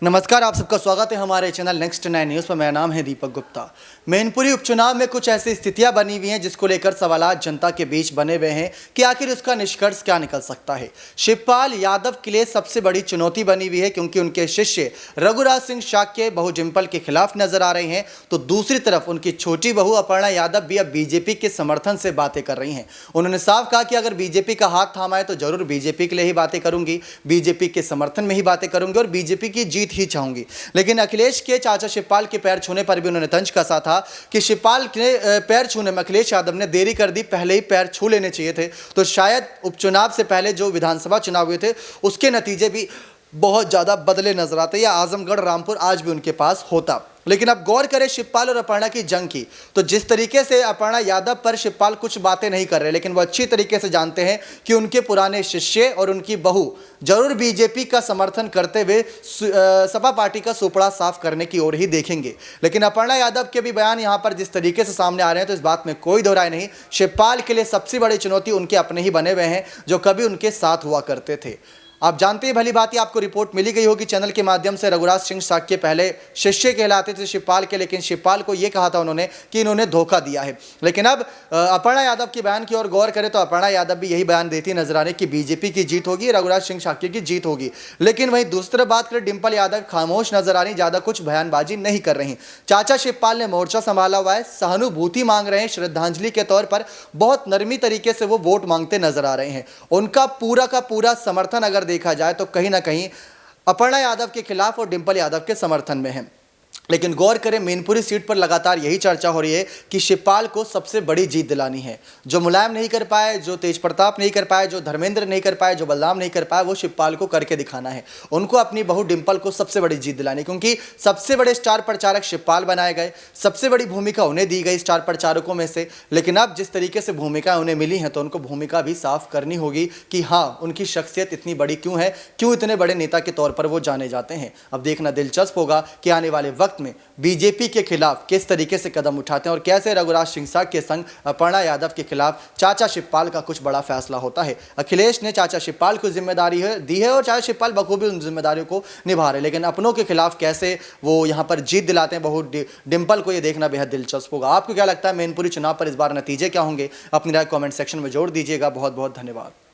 नमस्कार, आप सबका स्वागत है हमारे चैनल नेक्स्ट 9 न्यूज़ पर। मेरा नाम है दीपक गुप्ता। मैनपुरी उपचुनाव में कुछ ऐसी स्थितियां बनी हुई हैं जिसको लेकर सवालात जनता के बीच बने हुए हैं कि आखिर उसका निष्कर्ष क्या निकल सकता है। शिवपाल यादव के लिए सबसे बड़ी चुनौती बनी हुई है क्योंकि उनके शिष्य रघुराज सिंह शाक्य बहू डिम्पल के खिलाफ नजर आ रहे हैं, तो दूसरी तरफ उनकी छोटी बहू अपर्णा यादव भी अब बीजेपी के समर्थन से बातें कर रही हैं। उन्होंने साफ कहा कि अगर बीजेपी का हाथ थामा है तो जरूर बीजेपी के लिए ही बातें करूंगी, बीजेपी के समर्थन में ही बातें करूंगी और बीजेपी की जीत ही चाहूंगी। लेकिन अखिलेश के चाचा शिवपाल के पैर छूने पर भी उन्होंने तंज कसा था कि शिवपाल के पैर छूने में अखिलेश यादव ने देरी कर दी, पहले ही पैर छू लेने चाहिए थे, तो शायद उपचुनाव से पहले जो विधानसभा चुनाव हुए थे उसके नतीजे भी बहुत ज़्यादा बदले नजर आते या आजमगढ़ रामपुर आज भी उनके पास होता। लेकिन अब गौर करें शिवपाल और अपर्णा की जंग की, तो जिस तरीके से अपर्णा यादव पर शिवपाल कुछ बातें नहीं कर रहे, लेकिन वो अच्छी तरीके से जानते हैं कि उनके पुराने शिष्य और उनकी बहू जरूर बीजेपी का समर्थन करते हुए सपा पार्टी का सुपड़ा साफ करने की ओर ही देखेंगे। लेकिन अपर्णा यादव के भी बयान यहाँ पर जिस तरीके से सामने आ रहे हैं तो इस बात में कोई दो राय नहीं, शिवपाल के लिए सबसे बड़ी चुनौती उनके अपने ही बने हुए हैं जो कभी उनके साथ हुआ करते थे। आप जानते हैं भली बात ही, आपको रिपोर्ट मिली गई होगी चैनल के माध्यम से, रघुराज सिंह शाक्य पहले शिष्य कहलाते थे शिवपाल के, लेकिन शिवपाल को यह कहा था उन्होंने कि इन्होंने धोखा दिया है। लेकिन अब अपर्णा यादव के बयान की ओर गौर करें तो अपर्णा यादव भी यही बयान देती नजर आ रही कि बीजेपी की जीत होगी, रघुराज सिंह शाक्य की जीत होगी। लेकिन वहीं दूसरी बात करें, डिम्पल यादव खामोश नजर आ रही, ज्यादा कुछ बयानबाजी नहीं कर रही। चाचा शिवपाल ने मोर्चा संभाला हुआ है, सहानुभूति मांग रहे हैं, श्रद्धांजलि के तौर पर बहुत नरमी तरीके से वो वोट मांगते नजर आ रहे हैं। उनका पूरा का पूरा समर्थन अगर देखा जाए तो कहीं ना कहीं अपर्णा यादव के खिलाफ और डिम्पल यादव के समर्थन में है। लेकिन गौर करें, मैनपुरी सीट पर लगातार यही चर्चा हो रही है कि शिवपाल को सबसे बड़ी जीत दिलानी है। जो मुलायम नहीं कर पाए, जो तेज प्रताप नहीं कर पाए, जो धर्मेंद्र नहीं कर पाए, जो बलराम नहीं कर पाए, वो शिवपाल को करके दिखाना है। उनको अपनी बहू डिम्पल को सबसे बड़ी जीत दिलानी, क्योंकि सबसे बड़े स्टार प्रचारक शिवपाल बनाए गए, सबसे बड़ी भूमिका उन्हें दी गई स्टार प्रचारकों में से। लेकिन अब जिस तरीके से भूमिका उन्हें मिली है तो उनको भूमिका भी साफ करनी होगी कि हाँ, उनकी शख्सियत इतनी बड़ी क्यों है, क्यों इतने बड़े नेता के तौर पर वो जाने जाते हैं। अब देखना दिलचस्प होगा कि आने वाले वक्त में बीजेपी के खिलाफ किस तरीके से कदम उठाते हैं और कैसे रघुराज सिंह शाक्य के संग अपर्णा यादव के खिलाफ चाचा शिवपाल का कुछ बड़ा फैसला होता है। अखिलेश ने चाचा शिवपाल को जिम्मेदारी दी है और चाचा शिवपाल बखूबी उन जिम्मेदारियों को निभा रहे, लेकिन अपनों के खिलाफ कैसे वो यहां पर जीत दिलाते हैं बहू डिम्पल को, यह देखना बेहद दिलचस्प होगा। आपको क्या लगता है मैनपुरी चुनाव पर इस बार नतीजे क्या होंगे? अपनी राय कॉमेंट सेक्शन में जोड़ दीजिएगा। बहुत बहुत धन्यवाद।